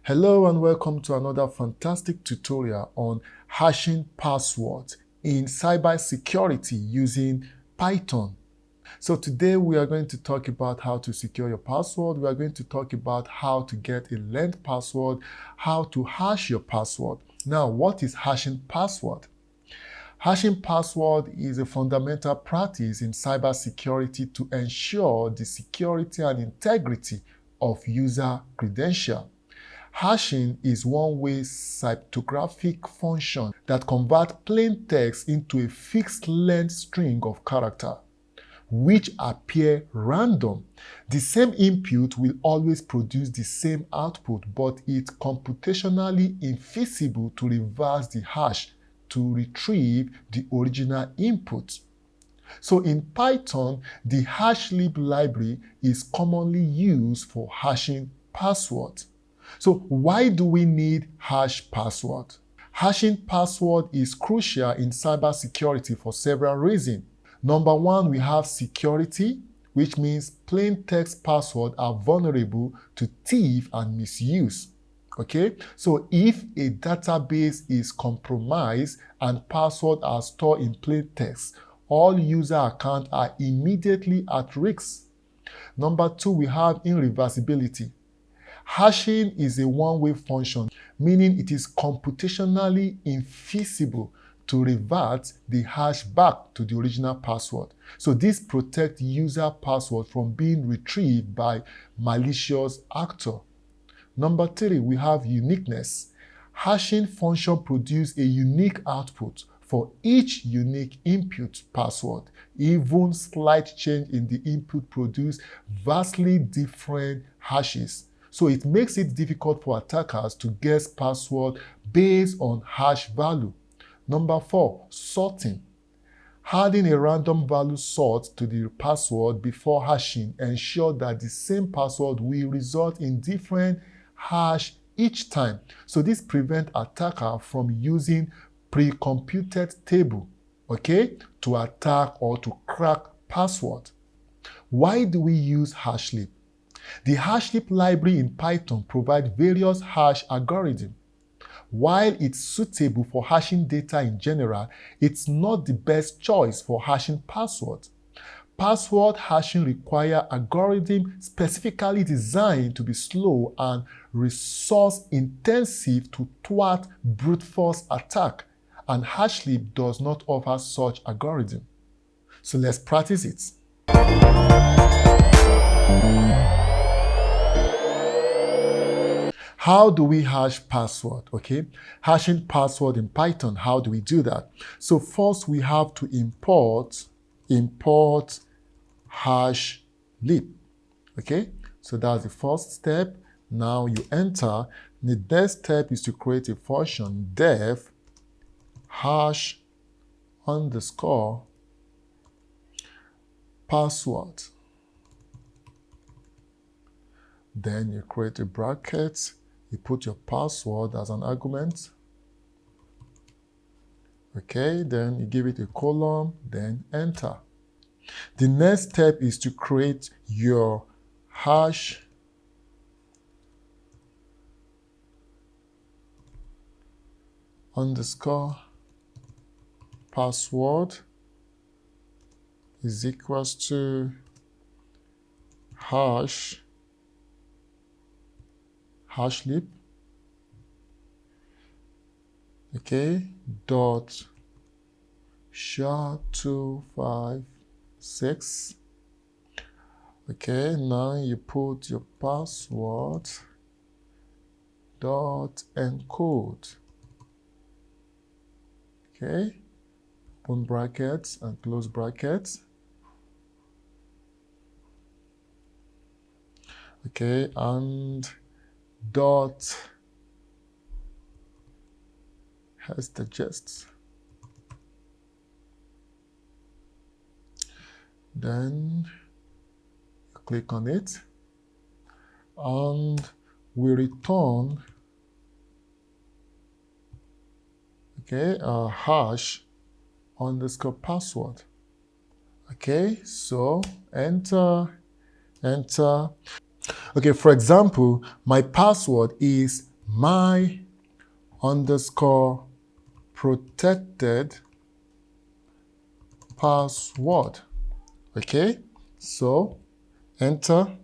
Hello and welcome to another fantastic tutorial on hashing passwords in cybersecurity using Python. So today we are going to talk about how to secure your password. We are going to talk about how to get a length password, how to hash your password. Now, what is hashing password? Hashing password is a fundamental practice in cybersecurity to ensure the security and integrity of user credentials. Hashing is one-way cryptographic function that converts plain text into a fixed-length string of characters, which appear random. The same input will always produce the same output, but it's computationally infeasible to reverse the hash to retrieve the original input. So in Python, the hashlib library is commonly used for hashing passwords. So why do we need hash password? Hashing password is crucial in cybersecurity for several reasons. Number one, we have security, which means plain text passwords are vulnerable to theft and misuse. Okay, so if a database is compromised and passwords are stored in plain text, all user accounts are immediately at risk. Number two, we have irreversibility. Hashing is a one-way function, meaning it is computationally infeasible to revert the hash back to the original password. So this protects user password from being retrieved by malicious actor. Number three, we have uniqueness. Hashing function produces a unique output for each unique input password. Even slight change in the input produces vastly different hashes. So it makes it difficult for attackers to guess password based on hash value. Number four, sorting. Adding a random value sort to the password before hashing ensures that the same password will result in different hash each time. So this prevents attacker from using pre-computed table, to attack or to crack password. Why do we use hashlib? The hashlib library in Python provides various hash algorithms. While it's suitable for hashing data in general, it's not the best choice for hashing passwords. Password hashing requires algorithms specifically designed to be slow and resource-intensive to thwart brute force attack, and hashlib does not offer such algorithm. So let's practice it. How do we hash password? Hashing password in Python, how do we do that? So first we have to import hashlib. So that's the first step. Now you enter. The next step is to create a function def hash underscore password. Then you create a bracket. You put your password as an argument. Then you give it a colon, then enter. The next step is to create your hash underscore password is equals to hashlib, dot SHA-256. Now you put your password dot encode. Open brackets and close brackets. And dot has the gist. Then you click on it and we return a hash underscore password. So enter. For example, my password is my underscore protected password. Okay, so enter,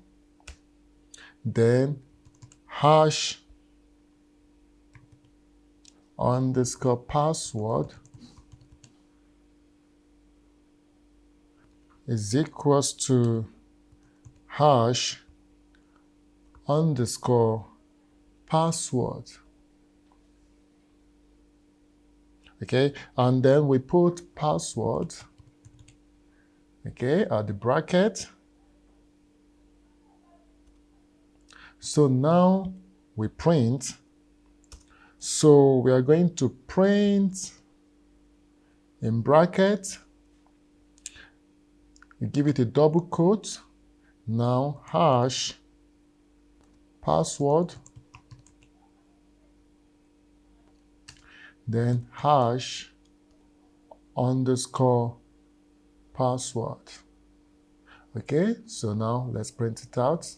then hash underscore password is equals to hash underscore password. Okay, and then we put password, okay, at the bracket. So now we print. So we are going to print in bracket. You give it a double quote. Now hash password, then hash underscore password. Okay, so now let's print it out.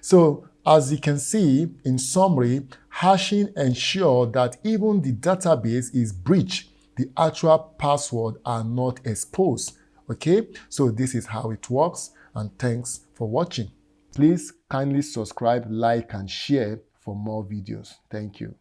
So as you can see, in summary, hashing ensures that even the database is breached, the actual password are not exposed. Okay, so this is how it works, and thanks for watching. Please kindly subscribe, like, and share for more videos. Thank you.